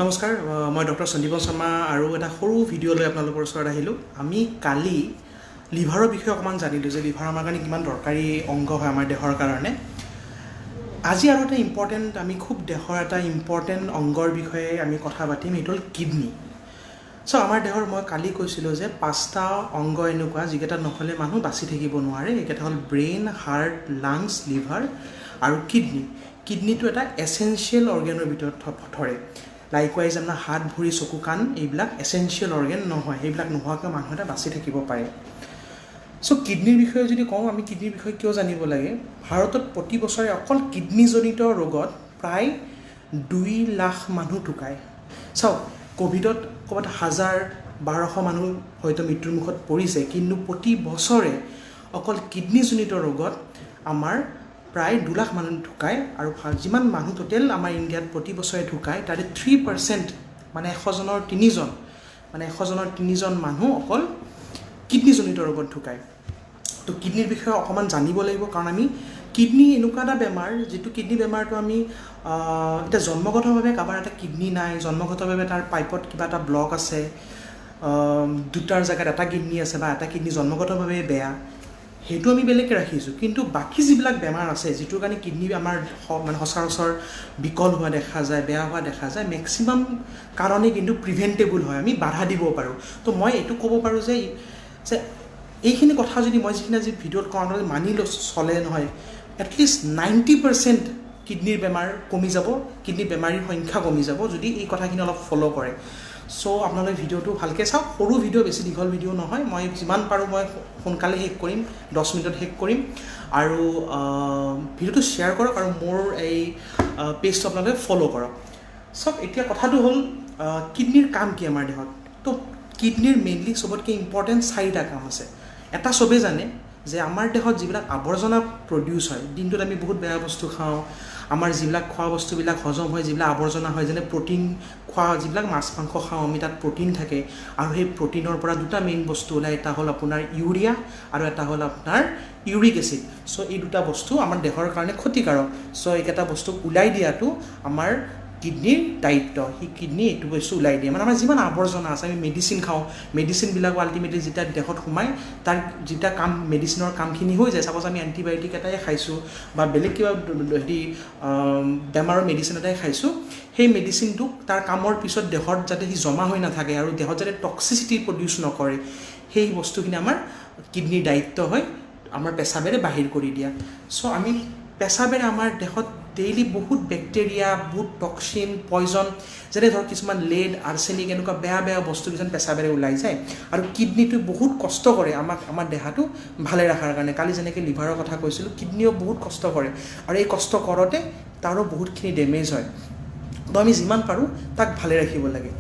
নমস্কাৰ মই ডক্টৰ সন্দীপন শৰ্মা আৰু এটা সৰু ভিডিঅ' লৈ আপোনালোকৰ ওচৰত আহিলোঁ। আমি কালি লিভাৰৰ বিষয়ে অকণমান জানিলোঁ যে লিভাৰ আমাৰ কাৰণে কিমান দৰকাৰী অংগ হয় আমাৰ দেহৰ কাৰণে। আজি আৰু এটা ইম্পৰ্টেণ্ট আমি খুব দেহৰ এটা ইম্পৰ্টেণ্ট অংগৰ বিষয়ে আমি কথা পাতিম, সেইটো হ'ল কিডনী। আমাৰ দেহৰ মই কালি কৈছিলোঁ যে 5টা অংগ এনেকুৱা যিকেইটা নহ'লে মানুহ বাচি থাকিব নোৱাৰে। এইকেইটা হ'ল ব্ৰেইন, হাৰ্ট, লাংছ, লিভাৰ আৰু কিডনী। কিডনীটো এটা এচেঞ্চিয়েল অৰ্গেনৰ ভিতৰত ধৰে। লাইকৱাইজ আপোনাৰ হাত, ভৰি, চকু, কাণ এইবিলাক এচেঞ্চিয়েল অৰ্গেন নহয়, সেইবিলাক নোহোৱাকৈ মানুহ এটা বাচি থাকিব পাৰে। কিডনীৰ বিষয়ে যদি কওঁ, আমি কিডনীৰ বিষয়ে কিয় জানিব লাগে? ভাৰতত প্ৰতি বছৰে অকল কিডনীজনিত ৰোগত প্ৰায় 2 লাখ মানুহ ঢুকায়। ক'ভিডত ক'ৰবাত 1000-1200 মানুহ হয়তো মৃত্যুৰ মুখত পৰিছে, কিন্তু প্ৰতি বছৰে অকল কিডনীজনিত ৰোগত আমাৰ প্ৰায় 2 লাখ মানুহ ঢুকায়। আৰু যিমান মানুহ টোটেল আমাৰ ইণ্ডিয়াত প্ৰতি বছৰে ঢুকায়, তাৰে 3% মানে 100 জনৰ 3জন, মানে 100 জনৰ 3জন মানুহ অকল কিডনীজনিত ৰোগত ঢুকায়। কিডনীৰ বিষয়ে অকণমান জানিব লাগিব, কাৰণ আমি কিডনী এনেকুৱা এটা বেমাৰ, যিটো কিডনী বেমাৰটো আমি এতিয়া জন্মগতভাৱে কাৰোবাৰ এটা কিডনী নাই, জন্মগতভাৱে তাৰ পাইপত কিবা এটা ব্লক আছে, 2টাৰ জেগাত এটা কিডনী আছে বা এটা কিডনী জন্মগতভাৱে বেয়া, সেইটো আমি বেলেগকৈ ৰাখিছোঁ। কিন্তু বাকী যিবিলাক বেমাৰ আছে, যিটোৰ কাৰণে কিডনী আমাৰ মানে সচৰাচৰ বিকল হোৱা দেখা যায়, বেয়া হোৱা দেখা যায়, মেক্সিমাম কাৰণে কিন্তু প্ৰিভেণ্টেবল হয়, আমি বাধা দিব পাৰোঁ। মই এইটো ক'ব পাৰোঁ যে এইখিনি কথা যদি মই যিখিনি আজি ভিডিঅ'ত কওঁ মানি চলে নহয়, এটলিষ্ট 90% কিডনীৰ বেমাৰ কমি যাব, কিডনী বেমাৰীৰ সংখ্যা কমি যাব যদি এই কথাখিনি অলপ ফ'ল' কৰে। আপোনালোকে ভিডিঅ'টো ভালকৈ চাওক। সৰু ভিডিঅ', বেছি দীঘল ভিডিঅ' নহয়। মই যিমান পাৰোঁ মই সোনকালে শেষ কৰিম, 10 মিনিটত শেষ কৰিম। আৰু ভিডিঅ'টো শ্বেয়াৰ কৰক আৰু মোৰ এই পেজটো আপোনালোকে ফ'ল' কৰক। এতিয়া কথাটো হ'ল কিডনীৰ কাম কি আমাৰ দেহত? কিডনীৰ মেইনলি চবতকৈ ইম্পৰ্টেণ্ট 4টা কাম আছে। এটা চবেই জানে যে আমাৰ দেহত যিবিলাক আৱৰ্জনা প্ৰডিউচ হয়, দিনটোত আমি বহুত বেয়া বস্তু খাওঁ, আমাৰ যিবিলাক খোৱা বস্তুবিলাক হজম হয়, যিবিলাক আৱৰ্জনা হয়, যেনে প্ৰ'টিন খোৱা, যিবিলাক মাছ মাংস খাওঁ আমি, তাত প্ৰ'টিন থাকে। আৰু সেই প্ৰ'টিনৰ পৰা 2টা মেইন বস্তু ওলায়, এটা হ'ল আপোনাৰ ইউৰিয়া আৰু এটা হ'ল আপোনাৰ ইউৰিক এচিড। এই 2টা বস্তু আমাৰ দেহৰ কাৰণে ক্ষতিকাৰক। এইকেইটা বস্তুক ওলাই দিয়াটো আমাৰ কিডনীৰ দায়িত্ব। সেই কিডনী এইটো বস্তু ওলাই দিয়ে। মানে আমাৰ যিমান আৱৰ্জনা আছে, আমি মেডিচিন খাওঁ, মেডিচিনবিলাকো আল্টিমেটলি যেতিয়া দেহত সোমায়, তাৰ যেতিয়া কাম মেডিচিনৰ কামখিনি হৈ যায়, চাপ'জ আমি এণ্টিবায়'টিক এটাই খাইছোঁ বা বেলেগ কিবা বেমাৰৰ মেডিচিন এটাই খাইছোঁ, সেই মেডিচিনটোক তাৰ কামৰ পিছত দেহত যাতে সি জমা হৈ নাথাকে আৰু দেহত যাতে টক্সিচিটি প্ৰডিউচ নকৰে, সেই বস্তুখিনি আমাৰ কিডনীৰ দায়িত্ব হয় আমাৰ পেচাবেৰে বাহিৰ কৰি দিয়া। আমি পেচাবেৰে আমাৰ দেহত ডেইলি বহুত বেক্টেৰিয়া, বহুত টক্সিন, পয়জন, যেনে ধৰক কিছুমান লেড, আৰ্ছেনিক, এনেকুৱা বেয়া বেয়া বস্তু কিছুমান পেচাবেৰে ওলাই যায়। আৰু কিডনীটো বহুত কষ্ট কৰে আমাৰ দেহাটো ভালে ৰখাৰ কাৰণে। কালি যেনেকৈ লিভাৰৰ কথা কৈছিলোঁ, কিডনীয়েও বহুত কষ্ট কৰে, আৰু এই কষ্ট কৰোঁতে তাৰো বহুতখিনি ডেমেজ হয়। আমি যিমান পাৰোঁ তাক ভালে ৰাখিব লাগে।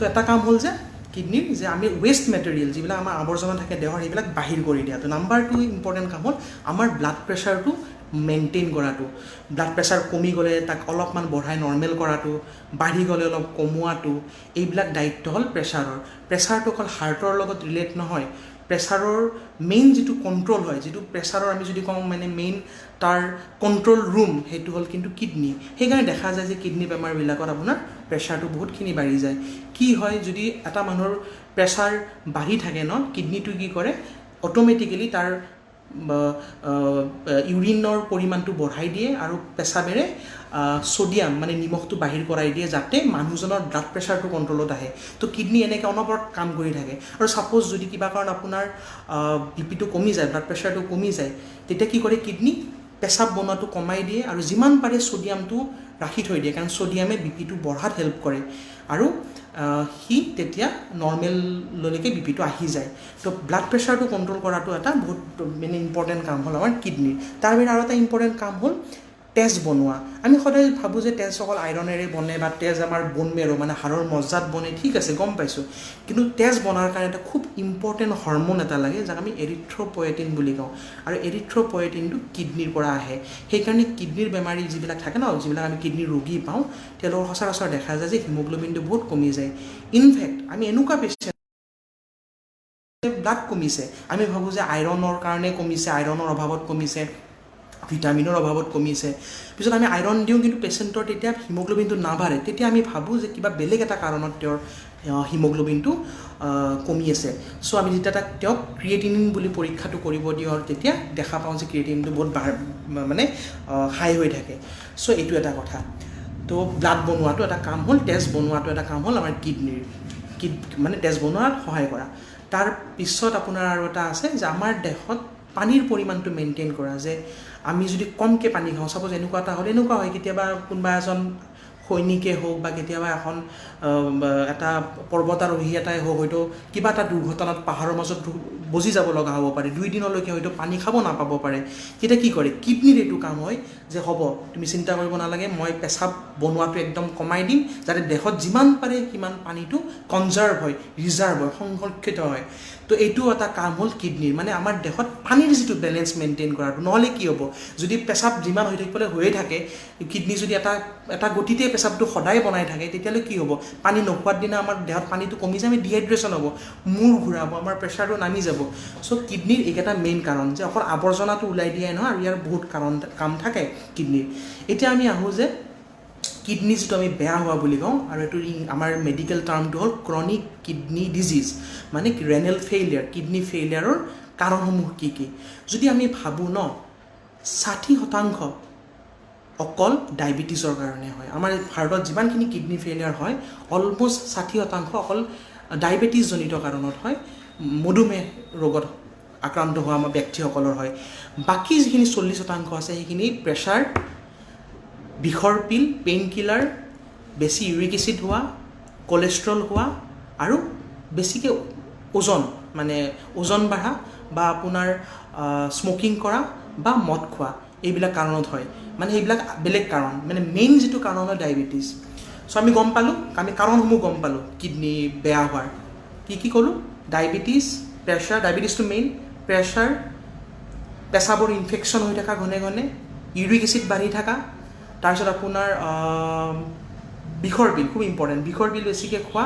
এটা কাম হ'ল যে কিডনীৰ যে আমি ৱেষ্ট মেটেৰিয়েল, যিবিলাক আমাৰ আৱৰ্জনা থাকে দেহৰ, সেইবিলাক বাহিৰ কৰি দিয়াটো। নাম্বাৰ 2 ইম্পৰ্টেণ্ট কাম হ'ল আমাৰ ব্লাড প্ৰেছাৰটো মেইনটেইন কৰাটো। ব্লাড প্ৰেছাৰ কমি গ'লে তাক অলপমান বঢ়াই নৰ্মেল কৰাটো, বাঢ়ি গ'লে অলপ কমোৱাটো, এইবিলাক দায়িত্ব হ'ল প্ৰেছাৰৰ। প্ৰেছাৰটো অকল হাৰ্টৰ লগত ৰিলেট নহয়, প্ৰেছাৰৰ মেইন যিটো কণ্ট্ৰল হয়, যিটো প্ৰেছাৰৰ আমি যদি কওঁ মানে মেইন তাৰ কণ্ট্ৰল ৰুম, সেইটো হ'ল কিন্তু কিডনী। সেইকাৰণে দেখা যায় যে কিডনী বেমাৰবিলাকত আপোনাৰ প্ৰেছাৰটো বহুতখিনি বাঢ়ি যায়। কি হয়, যদি এটা মানুহৰ প্ৰেছাৰ বাঢ়ি থাকে কিডনীটো কি কৰে, অট'মেটিকেলি তাৰ ইউৰিনৰ পৰিমাণটো বঢ়াই দিয়ে আৰু পেচাবেৰে ছ'ডিয়াম মানে নিমখটো বাহিৰ কৰাই দিয়ে, যাতে মানুহজনৰ ব্লাড প্ৰেছাৰটো কণ্ট্ৰলত আহে। কিডনী এনেকৈ অনবৰত কাম কৰি থাকে। আৰু ছাপ'জ যদি কিবা কাৰণ আপোনাৰ বিপিটো কমি যায়, ব্লাড প্ৰেছাৰটো কমি যায়, তেতিয়া কি কৰে, কিডনী পেচাব বনোৱাটো কমাই দিয়ে আৰু যিমান পাৰে ছ'ডিয়ামটো ৰাখি থৈ দিয়ে, কাৰণ ছ'ডিয়ামে বিপিটো বঢ়াত হেল্প কৰে আৰু সি তেতিয়া নৰ্মেললৈকে বিপিটো আহি যায়। ব্লাড প্ৰেছাৰটো কণ্ট্ৰল কৰাটো এটা বহুত মানে ইম্পৰ্টেণ্ট কাম হ'ল আমাৰ কিডনীৰ। তাৰ বাহিৰে আৰু এটা ইম্পৰ্টেণ্ট কাম হ'ল তেজ বনোৱা। আমি সদায় ভাবোঁ যে তেজ অকল আইৰণেৰে বনে বা তেজ আমাৰ ব'ন মেৰো মানে হাড়ৰ মজ্জাত বনে, ঠিক আছে, গম পাইছোঁ। কিন্তু তেজ বনাৰ কাৰণে এটা খুব ইম্পৰ্টেণ্ট হৰম'ন এটা লাগে, যাক আমি এৰিথ্ৰ'পয়েটিন বুলি কওঁ। আৰু এৰিথ্ৰ'পয়েটিনটো কিডনীৰ পৰা আহে। সেইকাৰণে কিডনীৰ বেমাৰী যিবিলাক থাকে যিবিলাক আমি কিডনীৰ ৰোগী পাওঁ, তেওঁলোকৰ সচৰাচৰ দেখা যায় যে হিমোগ্ল'বিনটো বহুত কমি যায়। ইনফেক্ট আমি এনেকুৱা পেচেণ্ট ব্লাড কমিছে, আমি ভাবোঁ যে আইৰণৰ কাৰণে কমিছে, আইৰণৰ অভাৱত কমিছে, ভিটামিনৰ অভাৱত কমিছে পিছত আমি আইৰণ দিওঁ কিন্তু পেচেণ্টৰ তেতিয়া হিমোগ্লোবিনটো নাবাঢ়ে তেতিয়া আমি ভাবোঁ যে কিবা বেলেগ এটা কাৰণত তেওঁৰ হিমোগ্লোবিনটো কমি আছে চ' আমি যেতিয়া তেওঁক ক্ৰিয়েটিনিন বুলি পৰীক্ষাটো কৰিব দিওঁ আৰু তেতিয়া দেখা পাওঁ যে ক্ৰিয়েটিনিনটো বহুত মানে হাই হৈ থাকে চ' এইটো এটা কথা তো ব্লাড বনোৱাটো এটা কাম হ'ল তেজ বনোৱাটো এটা কাম হ'ল আমাৰ কিডনিৰ মানে তেজ বনোৱাত সহায় কৰা তাৰ পিছত আপোনাৰ আৰু এটা আছে যে আমাৰ দেহত পানীৰ পৰিমাণটো মেইনটেইন কৰা যে আমি যদি কমকৈ পানী খাওঁ চাপ'জ এনেকুৱা এটা হ'লে এনেকুৱা হয় কেতিয়াবা কোনোবা এজন সৈনিকে হওক বা কেতিয়াবা এখন এটা পৰ্বতাৰোহী এটাই হওক হয়তো কিবা এটা দুৰ্ঘটনাত পাহাৰৰ মাজত বজি যাব লগা হ'ব পাৰে 2 দিনলৈকে হয়তো পানী খাব নাপাব পাৰে তেতিয়া কি কৰে কিডনিৰ এইটো কাম হয় যে হ'ব তুমি চিন্তা কৰিব নালাগে মই পেচাব বনোৱাটো একদম কমাই দিম যাতে দেহত যিমান পাৰে সিমান পানীটো কনজাৰ্ভ হয় ৰিজাৰ্ভ হয় সংৰক্ষিত হয় তো এইটো এটা কাম হ'ল কিডনিৰ মানে আমাৰ দেহত পানীৰ যিটো বেলেঞ্চ মেইনটেইন কৰাটো নহ'লে কি হ'ব যদি পেচাব যিমান হৈ থাকিবলৈ হৈয়ে থাকে কিডনি যদি এটা গতিতে পেচাবটো সদায় বনাই থাকে তেতিয়াহ'লে কি হ'ব পানী নোখোৱাৰ দিনা আমাৰ দেহত পানীটো কমি যায় আমি ডিহাইড্ৰেশ্যন হ'ব মূৰ ঘূৰাব আমাৰ প্ৰেছাৰটো নামি যাব চ' কিডনিৰ এইকেইটা মেইন কাৰণ যে অকল আৱৰ্জনাটো ওলাই দিয়াই নহয় আৰু ইয়াৰ বহুত কাম থাকে কিডনিৰ এতিয়া আমি আহোঁ যে কিডনি যিটো আমি বেয়া হোৱা বুলি কওঁ আৰু এইটো আমাৰ মেডিকেল টাৰ্মটো হ'ল ক্ৰনিক কিডনি ডিজিজ মানে ৰেনেল ফেইলিয়াৰ কিডনি ফেইলিয়াৰৰ কাৰণসমূহ কি কি যদি আমি ভাবোঁ ন 60% অকল ডায়েবেটিছৰ কাৰণে হয় আমাৰ ভাৰতত যিমানখিনি কিডনি ফেইলিয়াৰ হয় অলমষ্ট 60% অকল ডায়েবেটিছজনিত কাৰণত হয় মধুমেহ ৰোগত আক্ৰান্ত হোৱা আমাৰ ব্যক্তিসকলৰ হয় বাকী যিখিনি 40% আছে সেইখিনি প্ৰেছাৰ বিষৰ পিল পেইন কিলাৰ বেছি ইউৰিক এচিড হোৱা কোলেষ্ট্ৰল হোৱা আৰু বেছিকৈ ওজন মানে ওজন বাঢ়া বা আপোনাৰ স্মকিং কৰা বা মদ খোৱা এইবিলাক কাৰণত হয় মানে সেইবিলাক বেলেগ কাৰণ মানে মেইন যিটো কাৰণ হয় ডায়েবেটিছ চ' আমি গম পালোঁ আমি কাৰণসমূহ গম পালোঁ কিডনি বেয়া হোৱাৰ কি ক'লোঁ ডায়েবেটিছ প্ৰেছাৰ ডায়েবেটিছটো মেইন প্ৰেছাৰ পেচাবৰ ইনফেকশ্যন হৈ থকা ঘনে ঘনে ইউৰিক এচিড বাঢ়ি থকা তাৰপিছত আপোনাৰ বিষৰ বিল খুব ইম্পৰ্টেণ্ট বিষৰ বিল বেছিকৈ খোৱা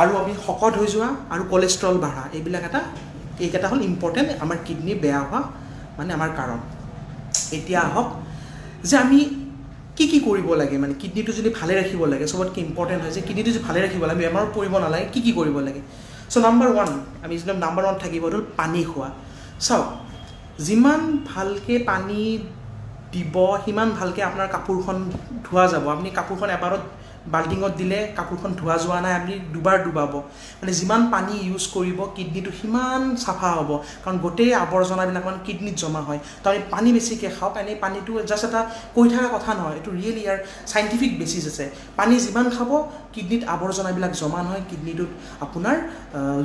আৰু আমি শকত হৈ যোৱা আৰু কোলেষ্ট্ৰল বাঢ়া এইকেইটা হ'ল ইম্পৰ্টেণ্ট আমাৰ কিডনি বেয়া হোৱা মানে আমাৰ কাৰণ এতিয়া আহক যে আমি কি কৰিব লাগে মানে কিডনিটো যদি ভালে ৰাখিব লাগে চবতকৈ ইম্পৰ্টেণ্ট হয় যে কিডনিটো যদি ভালে ৰাখিব লাগে আমি বেমাৰত পৰিব নালাগে কি কৰিব লাগে চ' নাম্বাৰ 1 আমি যদি নাম্বাৰ 1 থাকিব হ'ল পানী খোৱা চাওক যিমান ভালকৈ পানী দিব সিমান ভালকৈ আপোনাৰ কাপোৰখন ধোৱা যাব আপুনি কাপোৰখন এবাৰত বাল্টিঙত দিলে কাপোৰখন ধোৱা যোৱা নাই আপুনি দুবাৰ ডুবাব মানে যিমান পানী ইউজ কৰিব কিডনিটো সিমান চাফা হ'ব কাৰণ গোটেই আৱৰ্জনাবিলাক মানে কিডনিত জমা হয় তো আমি পানী বেছিকৈ খাওক এনেই পানীটো জাষ্ট এটা কৈ থকা কথা নহয় এইটো ৰিয়েলি ইয়াৰ চাইণ্টিফিক বেচিছ আছে পানী যিমান খাব কিডনিত আৱৰ্জনাবিলাক জমা নহয় কিডনিটোত আপোনাৰ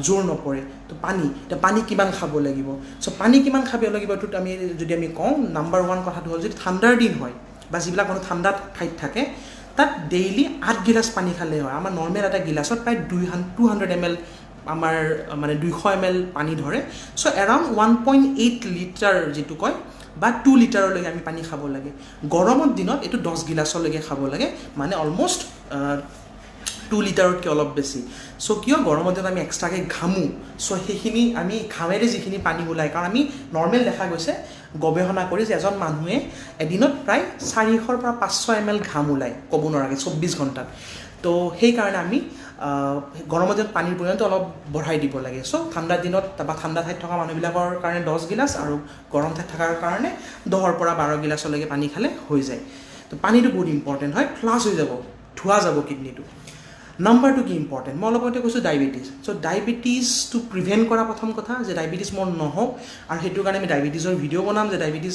জোৰ নপৰে তো পানী কিমান খাব লাগিব চ' পানী কিমান খাব লাগিব এইটোত আমি যদি আমি কওঁ নাম্বাৰ 1 কথাটো হ'ল যদি ঠাণ্ডাৰ দিন হয় বা যিবিলাক মানুহ ঠাণ্ডাত ঠাইত থাকে তাত ডেইলি 8 গিলাচ পানী খালে হয় আমাৰ নৰ্মেল এটা গিলাছত প্ৰায় 200 ml আমাৰ মানে 200 ml পানী ধৰে চ' এৰাউণ্ড 1.8 লিটাৰ যিটো কয় বা 2 লিটাৰলৈকে আমি পানী খাব লাগে গৰমৰ দিনত এইটো 10 গিলাচলৈকে খাব লাগে মানে অলমষ্ট 2 লিটাৰতকৈ অলপ বেছি চ' কিয় গৰমৰ দিনত আমি এক্সট্ৰাকৈ ঘামোঁ চ' সেইখিনি আমি ঘামেৰে যিখিনি পানী ওলায় কাৰণ আমি নৰ্মেল দেখা গৈছে গৱেষণা কৰি যে এজন মানুহে এদিনত প্ৰায় 400 পৰা 500 ml ঘাম ওলায় ক'ব নোৱাৰাকৈ 24 ঘণ্টাত তো সেইকাৰণে আমি গৰমৰ দিনত পানীৰ পৰিমাণটো অলপ বঢ়াই দিব লাগে চ' ঠাণ্ডা দিনত বা ঠাণ্ডা ঠাইত থকা মানুহবিলাকৰ কাৰণে 10 গিলাচ আৰু গৰম ঠাইত থকাৰ কাৰণে 10 পৰা 12 গিলাচলৈকে পানী খালে হৈ যায় তো পানীটো বহুত ইম্পৰ্টেণ্ট হয় ফ্লাছ হৈ যাব ধোৱা যাব কিডনিটো নাম্বাৰ 2 কি ইম্পৰ্টেণ্ট মই অলপ আগতে কৈছোঁ ডায়েবেটিছ চ' ডায়েবেটিছটো প্ৰিভেণ্ট কৰা প্ৰথম কথা যে ডায়েবেটিছ মোৰ নহওক আৰু সেইটো কাৰণে আমি ডায়েবেটিছৰ ভিডিঅ' বনাম যে ডায়েবেটিছ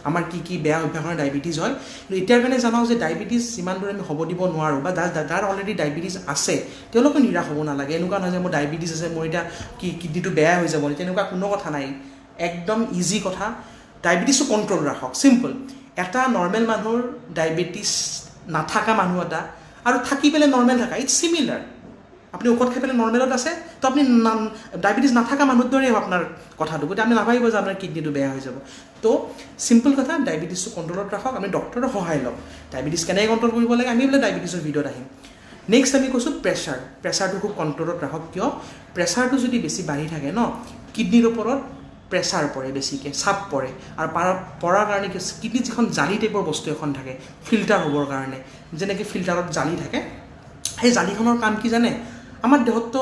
আমাৰ কি বেয়া অভ্যাসৰ ডায়েবেটিছ হয় কিন্তু এতিয়াৰ কাৰণে জানাওঁ যে ডায়েবেটিছ যিমান দূৰ আমি হ'ব দিব নোৱাৰোঁ বা যাৰ অলৰেডি ডায়েবেটিছ আছে তেওঁলোকে নিৰাশ হ'ব নালাগে এনেকুৱা নহয় যে মোৰ ডায়েবেটিছ আছে মোৰ এতিয়া কিডনিটো বেয়া হৈ যাব তেনেকুৱা কোনো কথা নাই একদম ইজি কথা ডায়েবেটিছটো কণ্ট্ৰল ৰাখক চিম্পল এটা নৰ্মেল মানুহৰ ডায়েবেটিছ নাথাকা মানুহ এটা আৰু থাকি পেলাই নৰ্মেল থাকা ইটছ চিমিলাৰ আপুনি ঔষধ খাই পেলাই নৰ্মেলত আছে তো আপুনি ডায়েবেটিছ নাথাকা মানুহৰ দৰে আপোনাৰ কথাটো গতিকে আপুনি নাভাবিব যে আপোনাৰ কিডনিটো বেয়া হৈ যাব তো চিম্পল কথা ডায়েবেটিছটো কণ্ট্ৰলত ৰাখক আমি ডক্টৰৰ সহায় লওক ডায়েবেটিছ কেনেকৈ কণ্ট্ৰল কৰিব লাগে আমি বোলে ডায়েবেটিছৰ ভিডিঅ'ত আহিম নেক্সট আমি কৈছোঁ প্ৰেছাৰটো খুব কণ্ট্ৰলত ৰাখক কিয় প্ৰেছাৰটো যদি বেছি বাঢ়ি থাকে ন কিডনিৰ ওপৰত প্ৰেছাৰ পৰে বেছিকৈ চাপ পৰে আৰু পৰাৰ কাৰণে কিডনিত যিখন জালি টাইপৰ বস্তু এখন থাকে ফিল্টাৰ হ'বৰ কাৰণে যেনেকৈ ফিল্টাৰত জালি থাকে সেই জালিখনৰ কাম কি জানে আমাৰ দেহততো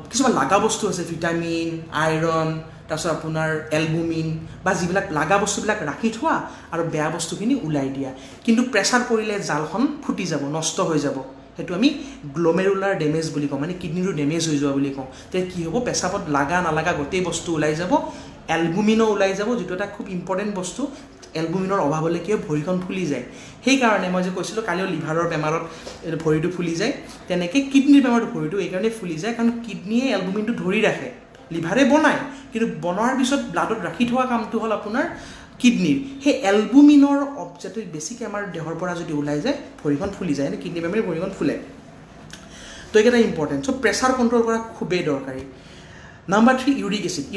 কিছুমান লাগা বস্তু আছে ভিটামিন আইৰণ তাৰপিছত আপোনাৰ এলবুমিন বা যিবিলাক লাগা বস্তুবিলাক ৰাখি থোৱা আৰু বেয়া বস্তুখিনি ওলাই দিয়া কিন্তু প্ৰেছাৰ পৰিলে জালখন ফুটি যাব নষ্ট হৈ যাব সেইটো আমি গ্লোমেৰুলাৰ ডেমেজ বুলি কওঁ মানে কিডনিটো ডেমেজ হৈ যোৱা বুলি কওঁ তেতিয়া কি হ'ব পেচাবত লাগা নালাগা গোটেই বস্তু ওলাই যাব এলবুমিনো ওলাই যাব যিটো এটা খুব ইম্পৰ্টেণ্ট বস্তু এলবুমিনৰ অভাৱ হ'লে কি হয় ভৰিখন ফুলি যায় সেইকাৰণে মই যে কৈছিলোঁ কালিও লিভাৰৰ বেমাৰত ভৰিটো ফুলি যায় তেনেকৈ কিডনিৰ বেমাৰটো ভৰিটো এইকাৰণে ফুলি যায় কাৰণ কিডনিয়ে এলবুমিনটো ধৰি ৰাখে লিভাৰে বনায় কিন্তু বনোৱাৰ পিছত ব্লাডত ৰাখি থোৱা কামটো হ'ল আপোনাৰ কিডনিৰ সেই এলবুমিনৰ অবজেক্টটো বেছিকৈ আমাৰ দেহৰ পৰা যদি ওলাই যায় ভৰিখন ফুলি যায় কিডনি বেমাৰী ভৰিখন ফুলে তো এইকেইটা ইম্পৰ্টেণ্ট চ' প্ৰেছাৰ কণ্ট্ৰল কৰা খুবেই দৰকাৰী নাম্বাৰ 3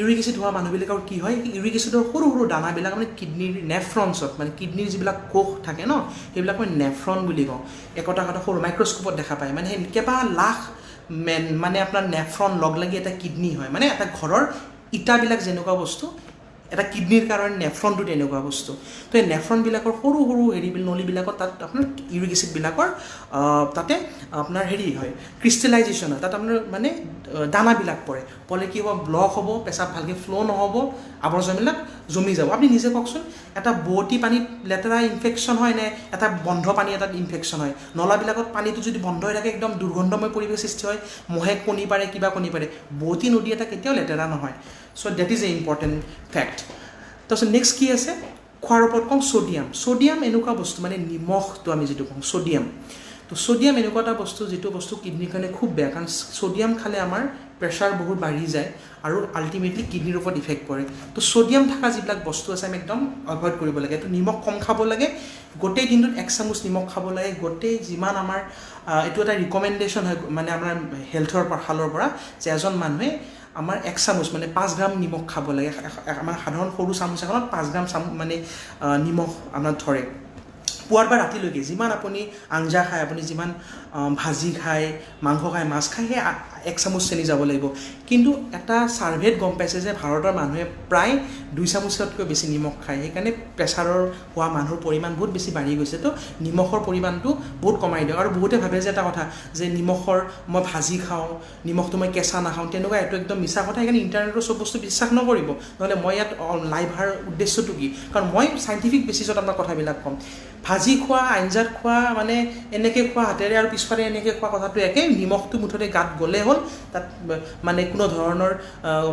ইউৰিক এচিড হোৱা মানুহবিলাকৰ কি হয় ইউৰিক এচিডৰ সৰু সৰু দানাবিলাক মানে কিডনিৰ নেফ্ৰনছত মানে কিডনিৰ যিবিলাক কোষ থাকে ন সেইবিলাক মই নেফ্ৰন বুলি কওঁ একোটা সৰু মাইক্ৰস্কোপত দেখা পায় মানে সেই কেইবা লাখ মানে আপোনাৰ নেফ্ৰন লগ লাগি এটা কিডনি হয় মানে এটা ঘৰৰ ইটাবিলাক যেনেকুৱা বস্তু এটা কিডনিৰ কাৰণে নেফ্ৰনটো তেনেকুৱা বস্তু তো এই নেফ্ৰনবিলাকৰ সৰু সৰু নলীবিলাকত তাত আপোনাৰ ইউৰিক এচিডবিলাকৰ তাতে আপোনাৰ হয় ক্ৰিষ্টেলাইজেশ্যন হয় তাত আপোনাৰ মানে দানাবিলাক পৰে কি হ'ব ব্লক হ'ব পেচাব ভালকৈ ফ্ল' নহ'ব আৱৰ্জনাবিলাক জমি যাব আপুনি নিজে কওকচোন এটা বোৱতী পানীত লেতেৰা ইনফেকশ্যন হয় নে এটা বন্ধ পানী এটাত ইনফেকশ্যন হয় নলাবিলাকত পানীটো যদি বন্ধ হৈ থাকে একদম দুৰ্গন্ধময় পৰিৱেশ সৃষ্টি হয় মহে কণী পাৰে কিবা কণী পাৰে বোৱতী নদী এটা কেতিয়াও লেতেৰা নহয় so' that is a important fact তাৰপিছত নেক্সট কি আছে খোৱাৰ ওপৰত কওঁ ছ'ডিয়াম এনেকুৱা বস্তু মানে নিমখটো আমি যিটো কওঁ ছ'ডিয়াম তো ছ'ডিয়াম এনেকুৱা এটা বস্তু যিটো বস্তু কিডনিৰ কাৰণে খুব বেয়া কাৰণ ছ'ডিয়াম খালে আমাৰ প্ৰেছাৰ বহুত বাঢ়ি যায় আৰু আল্টিমেটলি কিডনিৰ ওপৰত ইফেক্ট পৰে তো ছ'ডিয়াম থকা যিবিলাক বস্তু আছে আমি একদম এভইড কৰিব লাগে তো নিমখ কম খাব লাগে গোটেই দিনটোত 1 চামুচ নিমখ খাব লাগে গোটেই যিমান আমাৰ এইটো এটা ৰিকমেণ্ডেশ্যন হয় মানে আমাৰ হেল্থৰ ফালৰ পৰা যে এজন মানুহে আমাৰ 1 চামুচ মানে 5 গ্ৰাম নিমখ খাব লাগে আমাৰ সাধাৰণ সৰু চামুচ এখনত 5 গ্ৰাম মানে নিমখ আমাৰ ধৰে পুৱাৰ বা ৰাতিলৈকে যিমান আপুনি আঞ্জা খায় আপুনি যিমান ভাজি খায় মাংস খায় মাছ খায় সেই 1 চামুচ চেনি যাব লাগিব কিন্তু এটা ছাৰ্ভেত গম পাইছে যে ভাৰতৰ মানুহে প্ৰায় 2 চামুচতকৈ বেছি নিমখ খায় সেইকাৰণে প্ৰেছাৰৰ হোৱা মানুহৰ পৰিমাণ বহুত বেছি বাঢ়ি গৈছে তো নিমখৰ পৰিমাণটো বহুত কমাই দিয়ক আৰু বহুতে ভাবে যে এটা কথা যে নিমখৰ মই ভাজি খাওঁ নিমখটো মই কেঁচা নাখাওঁ তেনেকুৱা এইটো একদম মিছা কথা সেইকাৰণে ইণ্টাৰনেটৰ চব বস্তু বিশ্বাস নকৰিব নহ'লে মই ইয়াত লাইভ অহাৰ উদ্দেশ্যটো কি কাৰণ মই চাইণ্টিফিক বেচিছত আপোনাৰ কথাবিলাক ক'ম ভাজি খোৱা আঞ্জাত খোৱা মানে এনেকৈ খোৱা হাতেৰে আৰু পিছফালে এনেকৈ খোৱা কথাটো একেই নিমখটো মুঠতে গাত গ'লে হ'ল তাত মানে কোনো ধৰণৰ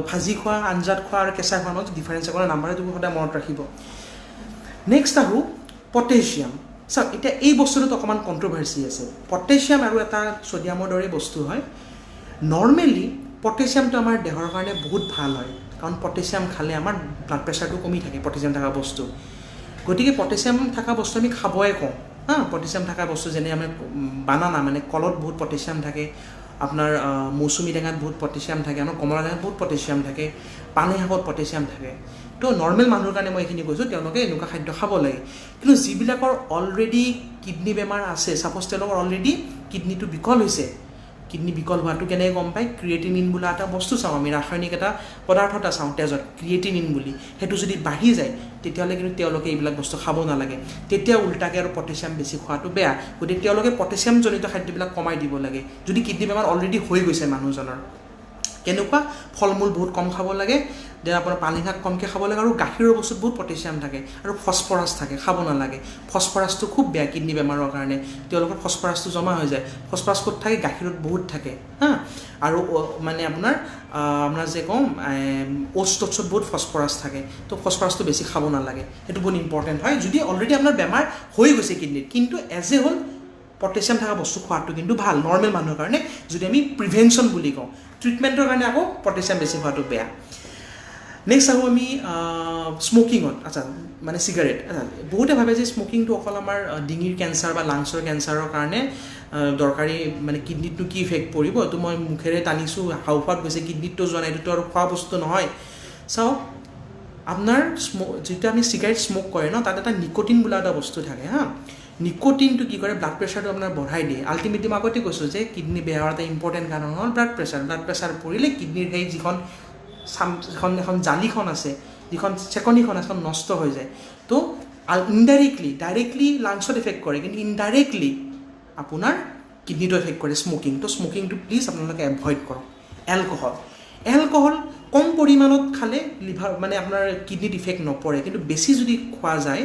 ভাজি খোৱা আঞ্জাত খোৱা আৰু কেঁচা খোৱাৰ মাজত ডিফাৰেঞ্চ কৰা নাম্বাৰটো সদায় মনত ৰাখিব নেক্সট আহোঁ পটেছিয়াম চাওক এতিয়া এই বস্তুটোত অকণমান কণ্ট্ৰভাৰ্চি আছে পটেছিয়াম আৰু এটা ছ'ডিয়ামৰ দৰে বস্তু হয় নৰ্মেলি পটেছিয়ামটো আমাৰ দেহৰ কাৰণে বহুত ভাল হয় কাৰণ পটেছিয়াম খালে আমাৰ ব্লাড প্ৰেছাৰটো কমি থাকে পটেছিয়াম থকা বস্তু গতিকে পটেছিয়াম থকা বস্তু আমি খাবই কওঁ পটেছিয়াম থকা বস্তু যেনে আমাৰ বানানা মানে কলত বহুত পটেছিয়াম থাকে আপোনাৰ মৌচুমী টেঙাত বহুত পটেছিয়াম থাকে আমাৰ কমলা টেঙাত বহুত পটেছিয়াম থাকে পানী শাকত পটেছিয়াম থাকে তো নৰ্মেল মানুহৰ কাৰণে মই এইখিনি কৈছোঁ তেওঁলোকে এনেকুৱা খাদ্য খাব লাগে কিন্তু যিবিলাকৰ অলৰেডি কিডনি বেমাৰ আছে ছাপ'জ তেওঁলোকৰ অলৰেডি কিডনিটো বিকল হৈছে কিডনি বিকল হোৱাটো কেনেকৈ গম পায় ক্ৰিয়েটিনিন বোলা এটা বস্তু চাওঁ আমি ৰাসায়নিক এটা পদাৰ্থ এটা চাওঁ তেজত ক্ৰিয়েটিনিন বুলি সেইটো যদি বাঢ়ি যায় তেতিয়াহ'লে কিন্তু তেওঁলোকে এইবিলাক বস্তু খাব নালাগে তেতিয়া উল্টাকৈ আৰু পটেছিয়াম বেছি খোৱাটো বেয়া গতিকে তেওঁলোকে পটেছিয়ামজনিত খাদ্যবিলাক কমাই দিব লাগে যদি কিডনি বেমাৰ অলৰেডি হৈ গৈছে মানুহজনৰ কেনেকুৱা ফল মূল বহুত কম খাব লাগে দেন আপোনাৰ পানী শাক কমকৈ খাব লাগে আৰু গাখীৰৰ বস্তুত বহুত পটেছিয়াম থাকে আৰু ফচফৰাছ থাকে খাব নালাগে ফচফৰাছটো খুব বেয়া কিডনি বেমাৰৰ কাৰণে তেওঁলোকৰ ফচফৰাছটো জমা হৈ যায় ফচফৰাছ ক'ত থাকে গাখীৰত বহুত থাকে আৰু মানে আপোনাৰ যে কওঁ অ'টছত বহুত ফচফৰাছ থাকে তো ফচফৰাছটো বেছি খাব নালাগে সেইটো বহুত ইম্পৰ্টেণ্ট হয় যদি অলৰেডি আপোনাৰ বেমাৰ হৈ গৈছে কিডনিত কিন্তু এজ এ হ'ল পটেছিয়াম থকা বস্তু খোৱাটো কিন্তু ভাল নৰ্মেল মানুহৰ কাৰণে যদি আমি প্ৰিভেনশ্যন বুলি কওঁ ট্ৰিটমেণ্টৰ কাৰণে আকৌ পটেছিয়াম বেছি খোৱাটো বেয়া নেক্সট আহোঁ আমি স্মকিঙত আচ্ছা মানে চিগাৰেট বহুতে ভাবে যে স্মকিংটো অকল আমাৰ ডিঙিৰ কেঞ্চাৰ বা লাংছৰ কেঞ্চাৰৰ কাৰণে দৰকাৰী মানে কিডনিতটো কি ইফেক্ট পৰিব এইটো মই মুখেৰে টানিছোঁ হাওঁফাওত গৈছে কিডনিতটো যোৱা নাই এইটোতো আৰু খোৱা বস্তু নহয় চাওক আপোনাৰ যেতিয়া আমি চিগাৰেট স্মক কৰে ন তাত এটা নিকোটিন বোলা এটা বস্তু থাকে নিকোটিনটো কি কৰে ব্লাড প্ৰেছাৰটো আপোনাৰ বঢ়াই দিয়ে আল্টিমেটলি মই আগতে কৈছোঁ যে কিডনি বেয়া হোৱাৰ এটা ইম্পৰ্টেণ্ট কাৰণ হ'ল ব্লাড প্ৰেছাৰ পৰিলে কিডনিৰ সেই যিখন এখন জালিখন আছে যিখন চেকনিখন আছে নষ্ট হৈ যায় তো ইনডাইৰেক্টলি ডাইৰেক্টলি লাংছত এফেক্ট কৰে কিন্তু ইনডাইৰেক্টলি আপোনাৰ কিডনিটো এফেক্ট কৰে স্মোকিং তো স্মোকিংটো প্লিজ আপোনালোকে এভইড কৰক এলকহল কম পৰিমাণত খালে লিভাৰ মানে আপোনাৰ কিডনিত ইফেক্ট নপৰে কিন্তু বেছি যদি খোৱা যায়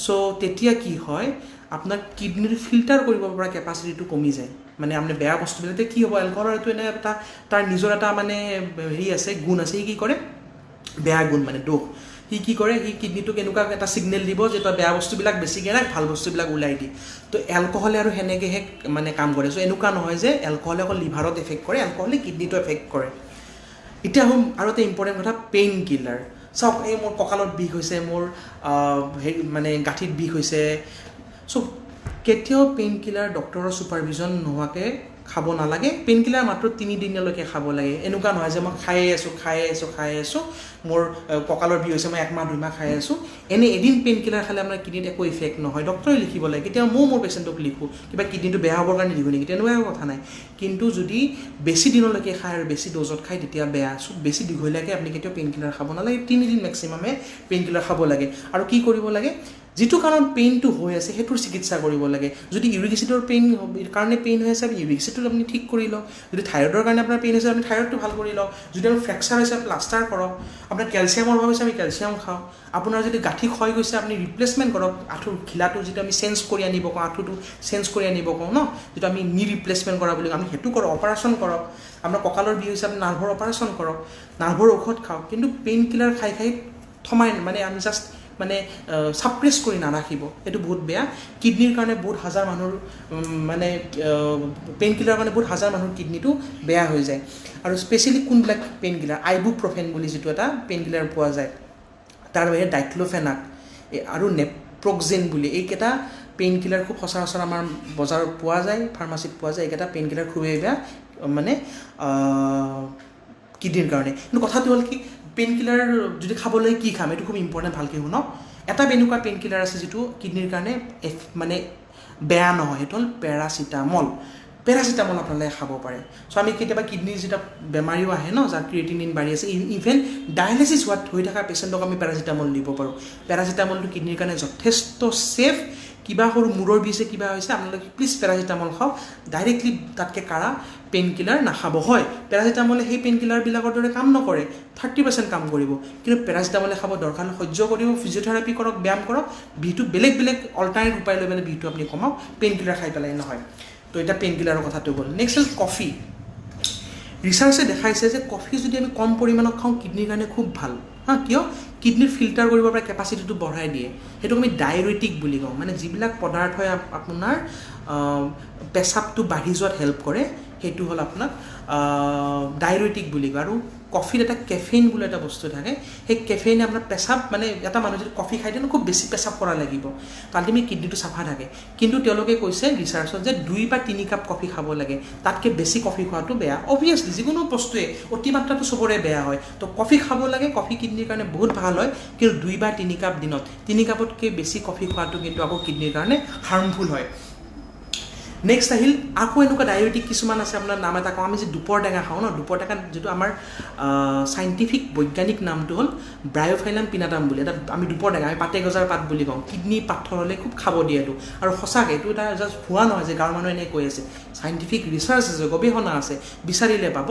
চ' তেতিয়া কি হয় আপোনাৰ কিডনিৰ ফিল্টাৰ কৰিব পৰা কেপাচিটিটো কমি যায় মানে আপুনি বেয়া বস্তুবিলাকে কি হ'ব এলকহলৰ এইটো এনে এটা তাৰ নিজৰ এটা মানে হেৰি আছে গুণ আছে সি কি কৰে বেয়া গুণ মানে দোষ সি কি কৰে সি কিডনিটোক এনেকুৱা এটা ছিগনেল দিব যে তই বেয়া বস্তুবিলাক বেছিকৈ ৰাখ ভাল বস্তুবিলাক ওলাই দি তো এলকহলে আৰু সেনেকৈহে মানে কাম কৰে চ' এনেকুৱা নহয় যে এলকহলে অকল লিভাৰত এফেক্ট কৰে এলকহলে কিডনিটো এফেক্ট কৰে এতিয়া আহোঁ আৰু এটা ইম্পৰ্টেণ্ট কথা পেইন কিলাৰ চাওক এই মোৰ কঁকালত বিষ হৈছে মোৰ হেৰি মানে গাঁঠিত বিষ হৈছে চ' কেতিয়াও পেইন কিলাৰ ডক্টৰৰ ছুপাৰভিজন নোহোৱাকৈ খাব নালাগে পেইন কিলাৰ মাত্ৰ 3 দিনলৈকে খাব লাগে এনেকুৱা নহয় যে মই খাই আছোঁ মোৰ কঁকালৰ বিষ হৈছে মই 1 মাহ 2 মাহ খাই আছোঁ এনে এদিন পেইন কিলাৰ খালে আপোনাৰ কিডনিত একো ইফেক্ট নহয় ডক্টৰে লিখিব লাগে কেতিয়াও মোৰ পেচেণ্টক লিখোঁ কিবা কিডনিটো বেয়া হ'বৰ কাৰণে লিখোঁ নেকি তেনেকুৱা কথা নাই কিন্তু যদি বেছি দিনলৈকে খায় আৰু বেছি ড'জত খায় তেতিয়া বেয়া চ' বেছি দীঘলীয়াকৈ আপুনি কেতিয়াও পেইন কিলাৰ খাব নালাগে 3 দিন মেক্সিমামে পেইন কিলাৰ খাব লাগে আৰু কি কৰিব লাগে যিটো কাৰণত পেইনটো হৈ আছে সেইটোৰ চিকিৎসা কৰিব লাগে যদি ইউৰিক এচিডৰ কাৰণে পেইন হৈ আছে ইউৰিক এচিডটো আপুনি ঠিক কৰি লওক যদি থাইৰয়ডৰ কাৰণে আপোনাৰ পেইন হৈছে আপুনি থাইৰয়ডটো ভাল কৰি লওক যদি আপোনাৰ ফ্ৰেকচাৰ হৈছে প্লাষ্টাৰ কৰক আপোনাৰ কেলছিয়ামৰ অভাৱ হৈছে আমি কেলছিয়াম খাওঁ আপোনাৰ যদি গাঁঠি ক্ষয় গৈছে আপুনি ৰিপ্লেচমেণ্ট কৰক আঁঠুৰ ঘিলাটো যিটো আমি চেঞ্জ কৰি আনিব কওঁ আঁঠুটো চেঞ্জ কৰি আনিব কওঁ ন যিটো আমি নি ৰিপ্লেচমেণ্ট কৰা বুলি আমি সেইটো কৰক অপাৰেশ্যন কৰক আপোনাৰ কঁকালৰ বিষ হৈছে আপুনি নাৰ্ভৰ অপাৰেশ্যন কৰক নাৰ্ভৰ ঔষধ খাওক কিন্তু পেইন কিলাৰ খাই থমাই মানে আমি জাষ্ট মানে ছাপ্ৰেছ কৰি নাৰাখিব এইটো বহুত বেয়া কিডনিৰ কাৰণে বহুত হাজাৰ মানুহৰ মানে পেইন কিলাৰ কাৰণে বহুত হাজাৰ মানুহৰ কিডনিটো বেয়া হৈ যায় আৰু স্পেচিয়েলি কোনবিলাক পেইন কিলাৰ আইবুপ্ৰফেন বুলি যিটো এটা পেইন কিলাৰ পোৱা যায় তাৰ বাহিৰে ডাইক্ল'ফেনাক আৰু নেপ্ৰক্সেন বুলি এইকেইটা পেইন কিলাৰ খুব সচৰাচৰ আমাৰ বজাৰত পোৱা যায় ফাৰ্মাচীত পোৱা যায় এইকেইটা পেইন কিলাৰ খুবেই বেয়া মানে কিডনিৰ কাৰণে কিন্তু কথাটো হ'ল কি পেইন কিলাৰ যদি খাবলৈ কি খাম এইটো খুব ইম্পৰ্টেণ্ট ভালকৈ শুনক এটা এনেকুৱা পেইন কিলাৰ আছে যিটো কিডনিৰ কাৰণে মানে বেয়া নহয় সেইটো হ'ল পেৰাচিটামল আপোনালোকে খাব পাৰে চ' আমি কেতিয়াবা কিডনিৰ যেতিয়া বেমাৰীও আহে ন যাৰ ক্ৰিয়েটিনিন বাঢ়ি আছে ইভেন ডায়েলিচিছ হৈ থকা পেচেণ্টক আমি পেৰাচিটামল দিব পাৰোঁ পেৰাচিটামলটো কিডনিৰ কাৰণে যথেষ্ট ছেফ কিবা সৰু মূৰৰ বিষে কিবা হৈছে আপোনালোকে প্লিজ পেৰাচিটামল খাওক ডাইৰেক্টলি তাতকৈ কাঢ়া পেইন কিলাৰ নাখাব হয় পেৰাচিটামলে সেই পেইন কিলাৰবিলাকৰ দৰে কাম নকৰে 30% কাম কৰিব কিন্তু পেৰাচিটামলে খাব দৰকাৰ সহ্য কৰিব ফিজিঅ'থেৰাপি কৰক ব্যায়াম কৰক বিষটো বেলেগ অল্টাৰনেট উপায় লৈ পেলাই বিষটো আপুনি কমাওক পেইন কিলাৰ খাই পেলাই নহয় তো এটা পেইন কিলাৰৰ কথাটো গ'ল নেক্সট হ'ল কফি ৰিচাৰ্চে দেখাইছে যে কফি যদি আমি কম পৰিমাণত খাওঁ কিডনিৰ কাৰণে খুব ভাল কিয় কিডনিৰ ফিল্টাৰ কৰিব পৰা কেপাচিটিটো বঢ়াই দিয়ে সেইটোক আমি ডায়েৰেটিক বুলি কওঁ মানে যিবিলাক পদাৰ্থই আপোনাৰ পেচাবটো বাঢ়ি যোৱাত হেল্প কৰে সেইটো হ'ল আপোনাক ডায়েৰেটিক বুলি কয় আৰু কফিত এটা কেফেইন বুলি এটা বস্তু থাকে সেই কেফেইনে আপোনাৰ পেচাব মানে এটা মানুহ যদি কফি খাই দিয়ে খুব বেছি পেচাব কৰা লাগিব তো আল্টিমেটলি কিডনিটো চাফা থাকে কিন্তু তেওঁলোকে কৈছে ৰিচাৰ্চত যে 2 বা 3 কাপ কফি খাব লাগে তাতকৈ বেছি কফি খোৱাটো বেয়া অবভিয়াছলি যিকোনো বস্তুৱে অতিমাত্ৰাটো চবৰে বেয়া হয় তো কফি খাব লাগে কফি কিডনিৰ কাৰণে বহুত ভাল হয় কিন্তু 2 বা 3 কাপ দিনত 3 কাপতকৈ বেছি কফি খোৱাটো কিন্তু আকৌ কিডনিৰ কাৰণে হাৰ্মফুল হয় নেক্সট আহিল আকৌ এনেকুৱা ডায়েবেটিক কিছুমান আছে আপোনাৰ নাম এটা কওঁ আমি যে দুপৰ টেঙা খাওঁ ন দুপৰ টেঙা যিটো আমাৰ চাইণ্টিফিক বৈজ্ঞানিক নামটো হ'ল ব্ৰায়োফাইলাম পিনাটাম বুলি এটা আমি দুপৰ টেঙা আমি পাতে গজাৰ পাত বুলি কওঁ কিডনি পাথৰ হ'লে খুব খাব দিয়ে এইটো আৰু সঁচাকৈ এইটো এটা জাষ্ট ভুৱা নহয় যে গাঁৱৰ মানুহে এনেকৈ কৈ আছে চাইণ্টিফিক ৰিচাৰ্চ আছে গৱেষণা আছে বিচাৰিলে পাব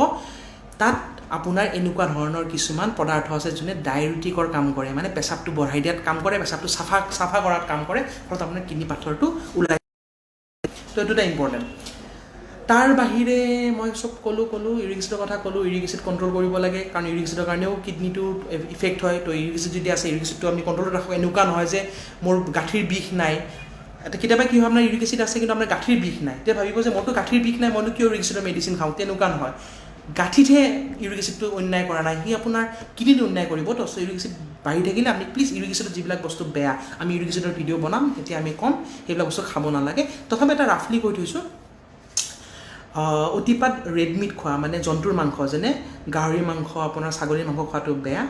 তাত আপোনাৰ এনেকুৱা ধৰণৰ কিছুমান পদাৰ্থ আছে যোনে ডায়েবেটিকৰ কাম কৰে মানে পেচাবটো বঢ়াই দিয়াত কাম কৰে পেচাবটো চাফা কৰাত কাম কৰে ফলত আপোনাৰ কিডনি পাথৰটো ওলাই তো এইটো এটা ইম্পৰ্টেণ্ট তাৰ বাহিৰে মই চব ক'লোঁ ইউৰিক এচিডৰ কথা ক'লোঁ ইউৰিক এচিড কণ্ট্ৰল কৰিব লাগে কাৰণ ইউৰিক এচিডৰ কাৰণেও কিডনিটো ইফেক্ট হয় তো ইউৰিক এচিড যদি আছে ইউৰিক এচিডটো আমি কণ্ট্ৰলত ৰাখোঁ এনেকুৱা নহয় যে মোৰ গাঁঠিৰ বিষ নাই এটা কেতিয়াবা কি হয় আপোনাৰ ইউৰিক এচিড আছে কিন্তু আপোনাৰ গাঁঠিৰ বিষ নাই তেতিয়া ভাবিব যে মোৰতো গাঁঠিৰ বিষ নাই মইনো কিয় ইউৰিক এচিডৰ মেডিচিন খাওঁ তেনেকুৱা নহয় গাঁঠিতহে ইউৰিক এচিডটো অন্যায় কৰা নাই সি আপোনাৰ কিডনিটো অন্যায় কৰিব তো ইউৰিক এচিড বাঢ়ি থাকিলে আপুনি প্লিজ ইউৰিক এচিডৰ যিবিলাক বস্তু বেয়া আমি ইউৰিক এচিডৰ ভিডিঅ' বনাম তেতিয়া আমি ক'ম সেইবিলাক বস্তু খাব নালাগে তথাপি এটা ৰাফলি কৈ থৈছোঁ অতিপাত ৰেড মিট খোৱা মানে জন্তুৰ মাংস যেনে গাহৰি মাংস আপোনাৰ ছাগলীৰ মাংস খোৱাটো বেয়া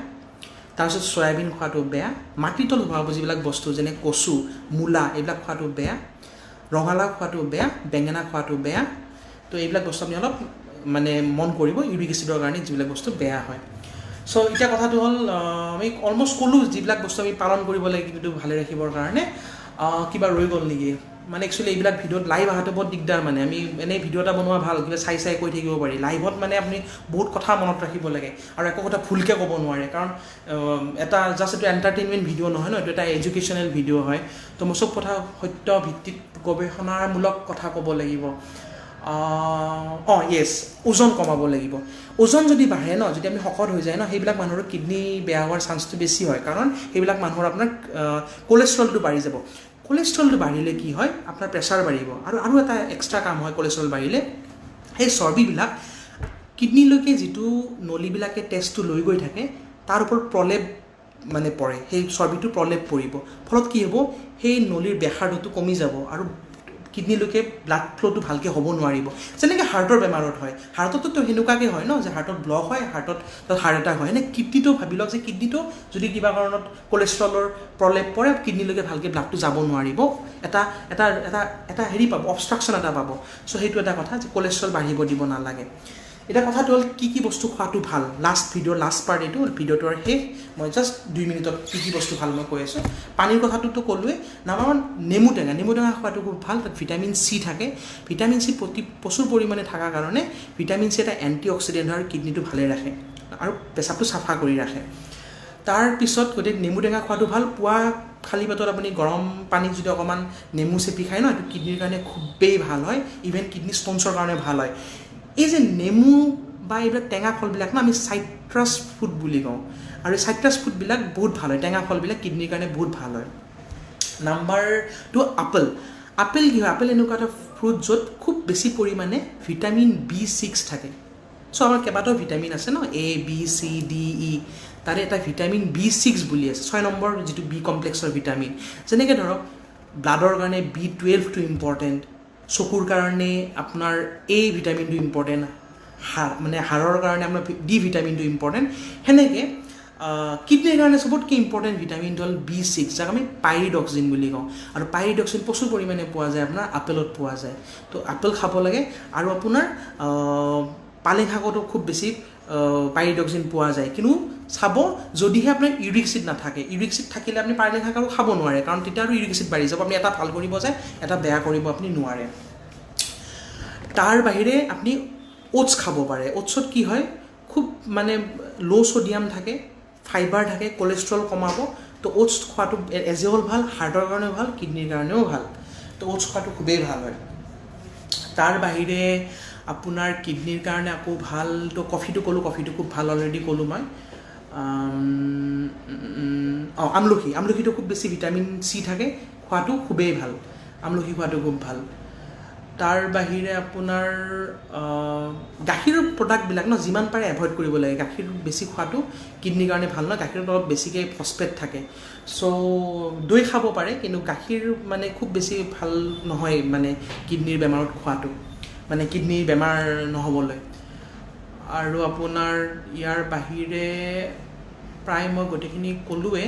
তাৰপিছত চয়াবিন খোৱাটো বেয়া মাটিতল হোৱা যিবিলাক বস্তু যেনে কচু মূলা এইবিলাক খোৱাটো বেয়া ৰঙালাও খোৱাটো বেয়া বেঙেনা খোৱাটো বেয়া তো এইবিলাক বস্তু আপুনি অলপ মানে মন কৰিব ইউৰিক এচিডৰ কাৰণে যিবিলাক বস্তু বেয়া হয় সো এটা কথাটো হ'ল আমি অলমোষ্ট ক'লোঁ যিবিলাক বস্তু আমি পালন কৰিব লাগে কিন্তু ভালে ৰাখিবৰ কাৰণে কিবা ৰৈ গ'ল নেকি মানে একচুৱেলি এইবিলাক ভিডিঅ'ত লাইভ অহাটো বহুত দিগদাৰ মানে আমি এনেই ভিডিঅ' এটা বনোৱা ভাল কিবা চাই কৈ থাকিব পাৰি লাইভত মানে আপুনি বহুত কথা মনত ৰাখিব লাগে আৰু একো কথা ভুলকৈ ক'ব নোৱাৰে কাৰণ এটা জাষ্ট এইটো এণ্টাৰটেইনমেণ্ট ভিডিঅ' নহয় ন এইটো এটা এডুকেশ্যনেল ভিডিঅ' হয় তো মই চব কথা সত্য ভিত্তিত গৱেষণামূলক কথা ক'ব লাগিব য়েছ ওজন কমাব লাগিব ওজন যদি বাঢ়ে ন যদি আমি শকত হৈ যায় ন সেইবিলাক মানুহৰ কিডনী বেয়া হোৱাৰ চান্সটো বেছি হয় কাৰণ সেইবিলাক মানুহৰ আপোনাৰ কোলেষ্ট্ৰলটো বাঢ়ি যাব কোলেষ্ট্ৰলটো বাঢ়িলে কি হয় আপোনাৰ প্ৰেছাৰ বাঢ়িব আৰু এটা এক্সট্ৰা কাম হয় কোলেষ্ট্ৰল বাঢ়িলে সেই চৰ্বিবিলাক কিডনীলৈকে যিটো নলীবিলাকে তেজটো লৈ গৈ থাকে তাৰ ওপৰত প্ৰলেপ মানে পৰে সেই চৰ্বিটো প্ৰলেপ পৰিব ফলত কি হ'ব সেই নলীৰ ব্যাসাৰ্ধটো কমি যাব আৰু কিডনীলৈকে ব্লাড ফ্ল'টো ভালকৈ হ'ব নোৱাৰিব যেনেকৈ হাৰ্টৰ বেমাৰত হয় হাৰ্টতো সেনেকুৱাকৈ হয় ন যে হাৰ্টত ব্লক হয় হাৰ্টত হাৰ্ট এটাক হয় এনে কিডনীটো ভাবি লওক যে কিডনীটো যদি কিবা কাৰণত কোলেষ্ট্ৰলৰ প্ৰলেপ পৰে কিডনীলৈকে ভালকৈ ব্লাডটো যাব নোৱাৰিব এটা হেৰি পাব অবষ্ট্ৰাকশ্যন এটা পাব চ' সেইটো এটা কথা যে কোলেষ্ট্ৰল বাঢ়িব দিব নালাগে এতিয়া কথাটো হ'ল কি বস্তু খোৱাটো ভাল লাষ্ট পাৰ্ট এইটো ভিডিঅ'টোৰ শেষ মই জাষ্ট 2 মিনিটত কি বস্তু ভাল মই কৈ আছোঁ পানীৰ কথাটোতো ক'লোৱে নাম্বাৰ 1 নেমু টেঙা খোৱাটো খুব ভাল তাত ভিটামিন চি থাকে ভিটামিন চি প্ৰচুৰ পৰিমাণে থকাৰ কাৰণে ভিটামিন চি এটা এণ্টি অক্সিডেণ্ট হয় কিডনীটো ভালে ৰাখে আৰু পেচাবটো চাফা কৰি ৰাখে তাৰপিছত গতিকে নেমু টেঙা খোৱাটো ভাল পুৱা খালী পেটত আপুনি গৰম পানীত যদি অকণমান নেমু চেপি খায় ন এইটো কিডনীৰ কাৰণে খুবেই ভাল হয় ইভেন কিডনী ষ্ট'নছৰ কাৰণে ভাল হয় এই যে নেমু বা এইবিলাক টেঙা ফলবিলাক ন আমি চাইট্ৰাছ ফুড বুলি কওঁ আৰু এই চাইট্ৰাছ ফুডবিলাক বহুত ভাল হয় টেঙা ফলবিলাক কিডনীৰ কাৰণে বহুত ভাল হয় নাম্বাৰ 2 আপেল কি হয় আপেল এনেকুৱা এটা ফ্ৰুট য'ত খুব বেছি পৰিমাণে ভিটামিন B6 থাকে চ' আমাৰ কেইবাটাও ভিটামিন আছে ন A B C D E তাৰে এটা ভিটামিন B6 বুলি আছে 6 নম্বৰ যিটো বি কমপ্লেক্সৰ ভিটামিন যেনেকৈ ধৰক ব্লাডৰ কাৰণে B12টো ইম্পৰ্টেণ্ট চকুৰ কাৰণে আপোনাৰ A ভিটামিনটো ইম্পৰ্টেণ্ট মানে হাড়ৰ কাৰণে আপোনাৰ D ভিটামিনটো ইম্পৰ্টেণ্ট সেনেকৈ কিডনীৰ কাৰণে চবতকৈ ইম্পৰ্টেণ্ট ভিটামিনটো হ'ল B6 যাক আমি পাইৰিডক্সিন বুলি কওঁ আৰু পাইৰিডক্সিন প্ৰচুৰ পৰিমাণে পোৱা যায় আপোনাৰ আপেলত পোৱা যায় তো আপেল খাব লাগে আৰু আপোনাৰ পালেং শাকতো খুব বেছি পাইৰিডক্সিন পোৱা যায় কিন্তু চাব যদিহে আপোনাৰ ইউৰিক এচিড নাথাকে ইউৰিক এচিড থাকিলে আপুনি পালেং শাক আৰু খাব নোৱাৰে কাৰণ তেতিয়া আৰু ইউৰিক এচিড বাঢ়ি যাব আপুনি এটা ভাল কৰিব যায় এটা বেয়া কৰিব আপুনি নোৱাৰে তাৰ বাহিৰে আপুনি ওটছ খাব পাৰে ওটছত কি হয় খুব মানে ল' ছ'ডিয়াম থাকে ফাইবাৰ থাকে কোলেষ্ট্ৰল কমাব তো ওটছ খোৱাটো এজ এ হ'ল ভাল হাৰ্টৰ কাৰণেও ভাল কিডনীৰ কাৰণেও ভাল তো ওটছ খোৱাটো খুবেই ভাল হয় তাৰ বাহিৰে আপোনাৰ কিডনীৰ কাৰণে আকৌ ভাল তো কফিটো খুব ভাল অলৰেডি ক'লোঁ মই আমলখিটো খুব বেছি ভিটামিন চি থাকে খোৱাটো খুবেই ভাল আমলখি খোৱাটো খুব ভাল তাৰ বাহিৰে আপোনাৰ গাখীৰৰ প্ৰডাক্টবিলাক ন যিমান পাৰে এভইড কৰিব লাগে গাখীৰ বেছি খোৱাটো কিডনীৰ কাৰণে ভাল নহয় গাখীৰত অলপ বেছিকৈ ফচফেট থাকে চ' দৈ খাব পাৰে কিন্তু গাখীৰ মানে খুব বেছি ভাল নহয় মানে কিডনীৰ বেমাৰত খোৱাটো মানে কিডনীৰ বেমাৰ নহ'বলৈ আৰু আপোনাৰ ইয়াৰ বাহিৰে প্ৰায় মই গোটেইখিনি ক'লোৱে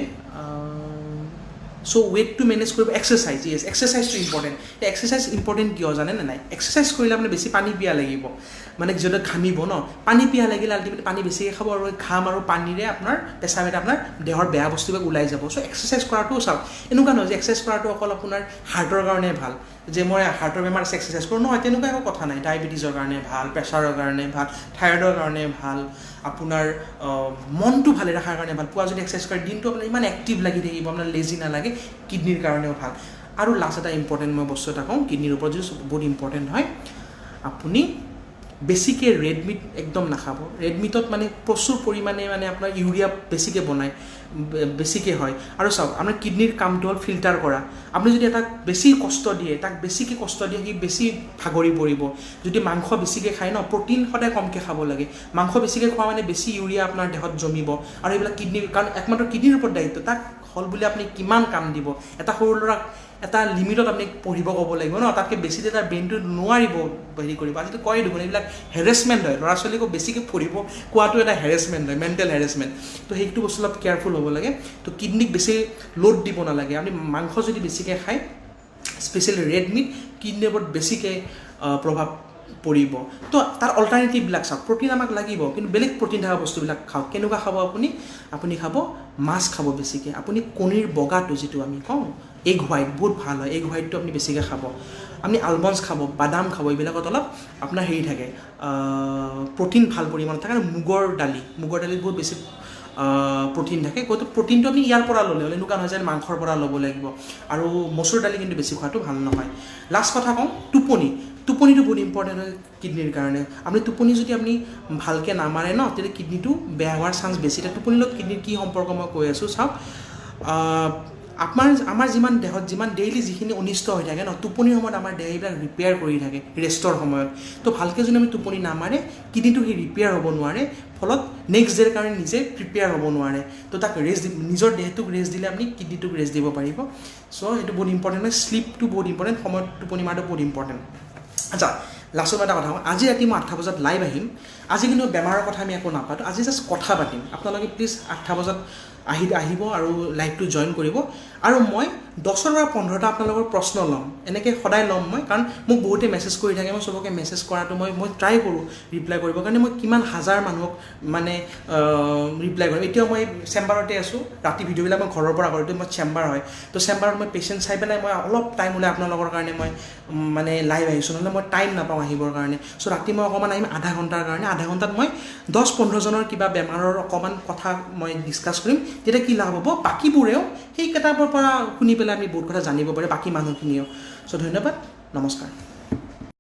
চ' ৱেইটটো মেনেজ কৰিব এক্সাৰচাইজ এক্সাৰচাইজটো ইম্পৰ্টেণ্ট এক্সাৰচাইজ ইম্পৰ্টেণ্ট কিয় জানেনে নাই এক্সাৰচাইজ কৰিলে আপোনাৰ বেছি পানী পিয়া লাগিব মানে যিহেতু ঘামিব ন পানী পিয়া লাগিলে আল্টিমেটলি পানী বেছিকৈ খাব আৰু ঘাম আৰু পানীৰে আপোনাৰ পেচাব এটা আপোনাৰ দেহৰ বেয়া বস্তুবিলাক ওলাই যাব চ' এক্সাৰচাইজ কৰাটোও চাওক এনেকুৱা নহয় যে এক্সাৰচাইজ কৰাটো অকল আপোনাৰ হাৰ্টৰ কাৰণে ভাল যে মই হাৰ্টৰ বেমাৰ আছে এক্সাৰচাইজ কৰোঁ নহয় তেনেকুৱা একো কথা নাই ডায়েবেটিছৰ কাৰণে ভাল প্ৰেছাৰৰ কাৰণে ভাল থাইৰয়ডৰ কাৰণে ভাল আপোনাৰ মনটো ভালে ৰখাৰ কাৰণে ভাল পুৱা যদি এক্সাৰচাইজ কৰে দিনটো আপোনাৰ ইমান এক্টিভ লাগি থাকিব আপোনাৰ লেজি নালাগে কিডনীৰ কাৰণেও ভাল আৰু লাষ্ট এটা ইম্পৰ্টেণ্ট মই বস্তু এটা কওঁ কিডনীৰ ওপৰত যদি বহুত ইম্পৰ্টেণ্ট হয় আপুনি বেছিকৈ ৰেড মিট একদম নাখাব ৰেড মিটত মানে প্ৰচুৰ পৰিমাণে মানে আপোনাৰ ইউৰিয়া বেছিকৈ বনায় বেছিকৈ হয় আৰু চাওক আপোনাৰ কিডনীৰ কামটো হ'ল ফিল্টাৰ কৰা আপুনি যদি এটা বেছি কষ্ট দিয়ে তাক বেছিকৈ কষ্ট দিয়ে সি বেছি ভাগৰি পৰিব যদি মাংস বেছিকৈ খায় ন প্ৰটিন সদায় কমকৈ খাব লাগে মাংস বেছিকৈ খোৱা মানে বেছি ইউৰিয়া আপোনাৰ দেহত জমিব আৰু এইবিলাক কিডনীৰ কাৰণ একমাত্ৰ কিডনীৰ ওপৰত দায়িত্ব তাক হ'ল বুলি আপুনি কিমান কাম দিব এটা সৰু ল'ৰাক এটা লিমিটত আপুনি পঢ়িব ক'ব লাগিব ন তাতকৈ বেছি যে তাৰ ব্ৰেইনটো নোৱাৰিব হেৰি কৰিব আজিকালি কয় দেখোন এইবিলাক হেৰেছমেণ্ট হয় ল'ৰা ছোৱালীকো বেছিকৈ পঢ়িব কোৱাটো এটা হেৰেছমেণ্ট হয় মেণ্টেল হেৰেছমেণ্ট তো সেইটো বস্তু অলপ কেয়াৰফুল হ'ব লাগে তো কিডনীক বেছি লোড দিব নালাগে আপুনি মাংস যদি বেছিকৈ খায় স্পেচিয়েলি ৰেড মিট কিডনীৰ ওপৰত বেছিকৈ প্ৰভাৱ পৰিব তো তাৰ অল্টাৰনেটিভবিলাক চাওক প্ৰটিন আমাক লাগিব কিন্তু বেলেগ প্ৰটিন থকা বস্তুবিলাক খাওক কেনেকুৱা খাব আপুনি খাব মাছ খাব বেছিকৈ আপুনি কণীৰ বগাটো যিটো আমি কওঁ এগ হোৱাইট বহুত ভাল হয় এগ হোৱাইটটো আপুনি বেছিকৈ খাব আপুনি আলমণ্ডছ খাব বাদাম খাব এইবিলাকত অলপ আপোনাৰ হেৰি থাকে প্ৰটিন ভাল পৰিমাণত থাকে আৰু মুগৰ দালিত বহুত বেছি প্ৰটিন থাকে গতিকে প্ৰটিনটো আমি ইয়াৰ পৰা ল'লে হ'লে এনেকুৱা নহয় যে মাংসৰ পৰা ল'ব লাগিব আৰু মচুৰ দালি কিন্তু বেছি খোৱাটো ভাল নহয় লাষ্ট কথা কওঁ টোপনিটো বহুত ইম্পৰ্টেণ্ট হয় কিডনীৰ কাৰণে আপুনি টোপনি যদি আপুনি ভালকৈ নামাৰে ন তেতিয়া কিডনীটো বেয়া হোৱাৰ চান্স বেছি এতিয়া টোপনিৰ লগত কিডনীৰ কি সম্পৰ্ক মই কৈ আছোঁ চাওক আমাৰ দেহত যিমান ডেইলি যিখিনি অনিষ্ট হৈ থাকে ন টোপনিৰ সময়ত আমাৰ দেহ এইবিলাক ৰিপেয়াৰ কৰি থাকে ৰেষ্টৰ সময়ত তো ভালকৈ যদি আমি টোপনি নামাৰে কিডনীটো সেই ৰিপেয়াৰ হ'ব নোৱাৰে ফলত নেক্সট ডেৰ কাৰণে নিজে প্ৰিপেয়াৰ হ'ব নোৱাৰে তো তাক নিজৰ দেহটোক ৰেষ্ট দিলে আপুনি কিডনীটোক ৰেষ্ট দিব পাৰিব চ' সেইটো বহুত ইম্পৰ্টেণ্ট হয় শ্লিপটো বহুত ইম্পৰ্টেণ্ট সময়ত টোপনি মাৰাটো বহুত ইম্পৰ্টেণ্ট আচ্ছা লাষ্টত এটা কথা কওঁ আজি ৰাতি মই 8টা বজাত লাইভ আহিম আজি কিন্তু বেমাৰৰ কথা আমি একো নাপাতো আজি জাষ্ট কথা পাতিম আপোনালোকে প্লিজ 8টা বজাত আহিব আৰু লাইভটো জইন কৰিব আৰু মই 10ৰ পৰা 15টা আপোনালোকৰ প্ৰশ্ন ল'ম এনেকৈ সদায় ল'ম মই কাৰণ মোক বহুতে মেছেজ কৰি থাকে মই চবকে মেছেজ কৰাটো মই ট্ৰাই কৰোঁ ৰিপ্লাই কৰিবৰ কাৰণে মই কিমান হাজাৰ মানুহক মানে ৰিপ্লাই কৰিম এতিয়াও মই চেম্বাৰতে আছোঁ ৰাতি ভিডিঅ'বিলাক মই ঘৰৰ পৰা কৰোঁ মই চেম্বাৰ হয় তো চেম্বাৰত মই পেচেণ্ট চাই পেলাই মই অলপ টাইম ওলাই আপোনালোকৰ কাৰণে মই মানে লাইভ আহিছোঁ নহ'লে মই টাইম নাপাওঁ আহিবৰ কাৰণে চ' ৰাতি মই অকণমান আহিম আধা ঘণ্টাৰ কাৰণে আধা ঘণ্টাত মই 10-15জনৰ কিবা বেমাৰৰ অকণমান কথা মই ডিছকাছ কৰিম তেতিয়া কি লাভ হ'ব বাকীবোৰেও সেই কিতাপৰ পৰা শুনি পেলাই আমি বহুত কথা জানিব পাৰে বাকী মানুহখিনিও চ' ধন্যবাদ নমস্কাৰ